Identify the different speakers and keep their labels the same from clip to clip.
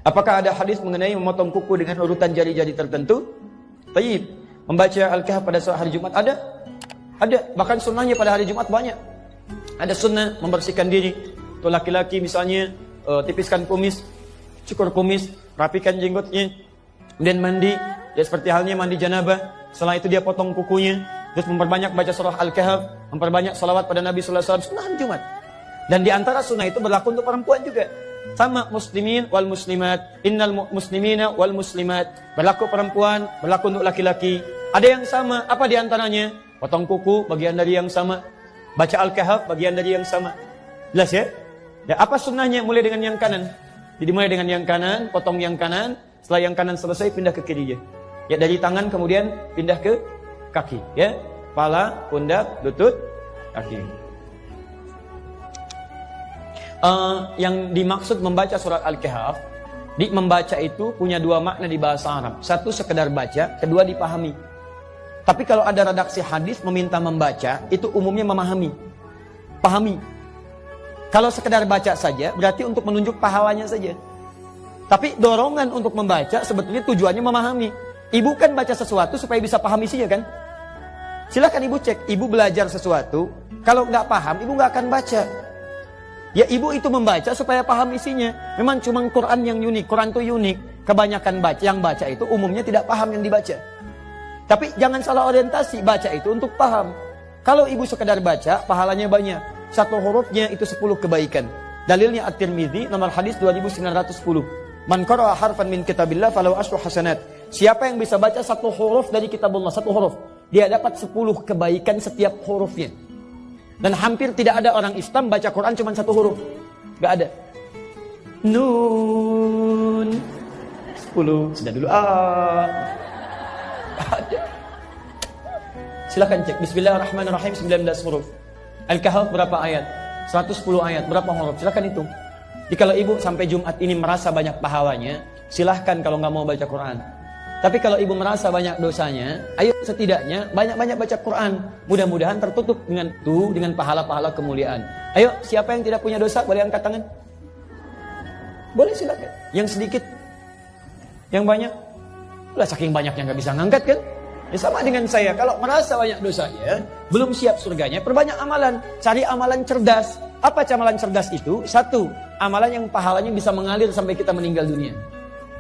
Speaker 1: Apakah ada hadis mengenai memotong kuku dengan urutan jari-jari tertentu? Tayyib. Membaca Al-Kahf pada hari Jumat ada? Ada. Bahkan sunnahnya pada hari Jumat banyak. Ada sunnah membersihkan diri. Untuk laki-laki misalnya tipiskan kumis, cukur kumis, rapikan jenggotnya, kemudian mandi. Ya seperti halnya mandi janabah. Setelah itu dia potong kukunya, terus memperbanyak baca surah Al-Kahf, memperbanyak salawat pada Nabi sallallahu alaihi wasallam. Sunnah hari Jumat. Dan di antara sunnah itu berlaku untuk perempuan juga. Sama muslimin wal muslimat, innal muslimina wal muslimat. Berlaku perempuan, berlaku untuk laki-laki. Ada yang sama, apa di antaranya? Potong kuku, bagian dari yang sama. Baca Al-Kahf, bagian dari yang sama. Jelas ya? Ya, apa sunnahnya? Mulai dengan yang kanan. Jadi mulai dengan yang kanan, potong yang kanan. Setelah yang kanan selesai, pindah ke kirinya. Ya, dari tangan kemudian pindah ke kaki. Ya, kepala, pundak, lutut, kaki. Yang dimaksud membaca surat Al-Kahf, membaca itu punya dua makna di bahasa Arab. Satu sekedar baca, kedua dipahami. Tapi kalau ada redaksi hadis meminta membaca, itu umumnya memahami. Pahami. Kalau sekedar baca saja, berarti untuk menunjuk pahalanya saja. Tapi dorongan untuk membaca sebetulnya tujuannya memahami. Ibu kan baca sesuatu supaya bisa paham isinya kan? Silakan ibu cek, ibu belajar sesuatu, kalau nggak paham, ibu nggak akan baca. Ya ibu itu membaca supaya paham isinya. Memang cuma Quran yang unik. Quran itu unik. Kebanyakan yang baca itu umumnya tidak paham yang dibaca. Tapi jangan salah orientasi. Baca itu untuk paham. Kalau ibu sekedar baca, pahalanya banyak. Satu hurufnya itu 10 kebaikan. Dalilnya At-Tirmidzi nomor hadis 2910. Man qara'a harfan min kitabillah falahu asyru hasanat. Siapa yang bisa baca satu huruf dari kitabullah, satu huruf, dia dapat 10 kebaikan setiap hurufnya. Dan hampir tidak ada orang Islam baca Quran cuma satu huruf. Gak ada. Nun 10. Sudah dulu. Ada. Silakan cek. Bismillahirrahmanirrahim 19 huruf. Al-Kahf berapa ayat? 110 ayat. Berapa huruf? Silakan hitung. Jadi kalau ibu sampai Jumat ini merasa banyak pahalanya, silahkan kalau nggak mau baca Quran. Tapi kalau ibu merasa banyak dosanya, ayo setidaknya banyak-banyak baca Quran. Mudah-mudahan tertutup dengan pahala-pahala kemuliaan. Ayo, siapa yang tidak punya dosa boleh angkat tangan? Boleh silakan. Yang sedikit, yang banyak, lah saking banyaknya nggak bisa ngangkat kan? Ya sama dengan saya, kalau merasa banyak dosanya, belum siap surganya, perbanyak amalan. Cari amalan cerdas. Apa amalan cerdas itu? Satu, amalan yang pahalanya bisa mengalir sampai kita meninggal dunia.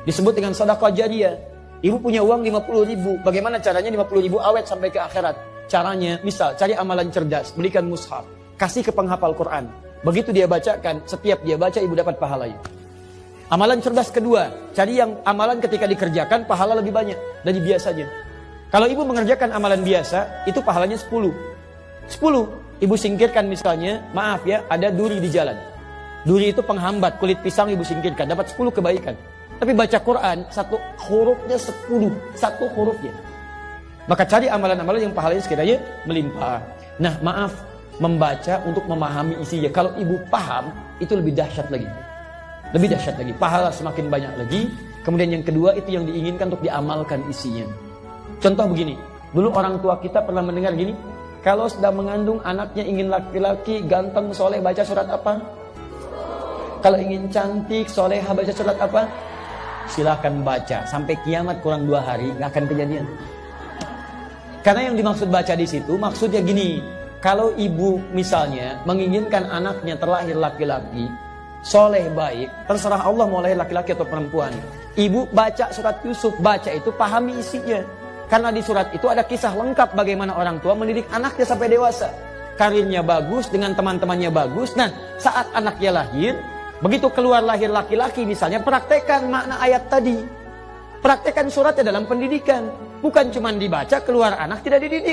Speaker 1: Disebut dengan sedekah jariyah. Ibu punya uang 50.000. Bagaimana caranya 50.000 awet sampai ke akhirat? Caranya, misal, cari amalan cerdas, belikan mushaf, kasih ke penghafal Quran. Begitu dia bacakan, setiap dia baca, ibu dapat pahalanya. Amalan cerdas kedua, cari yang amalan ketika dikerjakan, pahala lebih banyak dari biasanya. Kalau ibu mengerjakan amalan biasa, itu pahalanya 10. 10, ibu singkirkan misalnya, maaf ya, ada duri di jalan. Duri itu penghambat, kulit pisang ibu singkirkan, dapat 10 kebaikan. Tapi baca Quran, satu hurufnya 10. Satu hurufnya. Maka cari amalan-amalan yang pahalanya sekiranya melimpah. Nah maaf, membaca untuk memahami isinya. Kalau ibu paham, itu lebih dahsyat lagi. Lebih dahsyat lagi. Pahala semakin banyak lagi. Kemudian yang kedua, itu yang diinginkan untuk diamalkan isinya. Contoh begini. Dulu orang tua kita pernah mendengar gini. Kalau sedang mengandung anaknya ingin laki-laki, ganteng, soleh, baca surat apa? Kalau ingin cantik, soleha, baca surat apa? Silakan baca sampai kiamat kurang 2 hari nggak akan kejadian. Karena yang dimaksud baca di situ maksudnya gini, kalau ibu misalnya menginginkan anaknya terlahir laki-laki, soleh baik, terserah Allah mau lahir laki-laki atau perempuan. Ibu baca surat Yusuf, baca itu pahami isinya. Karena di surat itu ada kisah lengkap bagaimana orang tua mendidik anaknya sampai dewasa. Karirnya bagus, dengan teman-temannya bagus. Nah, saat anaknya lahir, begitu keluar lahir laki-laki misalnya, praktekkan makna ayat tadi. Praktekkan suratnya dalam pendidikan. Bukan cuma dibaca, keluar anak tidak dididik.